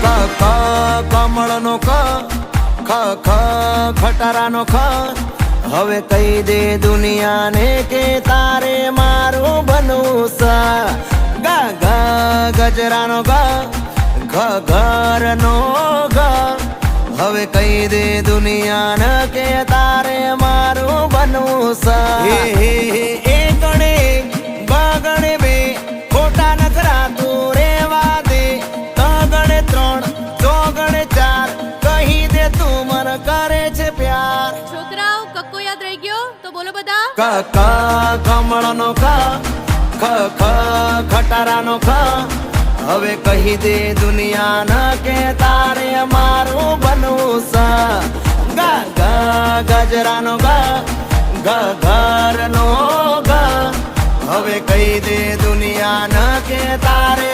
ક કમળનો ક ખ ખટારાનો ખ હવે કહી દે દુનિયાને કે તારે મારું બનવું સા ગા ગા ગજરાનો ગા ઘ ઘરનો ઘ હવે કહી દે દુનિયાને કે તારે મારું બનવું સા હે હે હે એ ગણે બ ગણે બે ખોટા નખરા તું રેવા દે ત ગણે ત્રણ ચો ગણે ચાર કહી દે તું મને કરે છે પ્યાર છોકરાઓ કક્કો યાદ રહી ગયો તો બોલો બધા ક ક કમળનો ખ ખટારાનો ખ હવે કહી દે દુનિયાને કે તારે મારું બનવું સા ગા ગા ગજરાનો ગા ઘ ઘરનો ઘ હવે કહી દે દુનિયાને કે તારે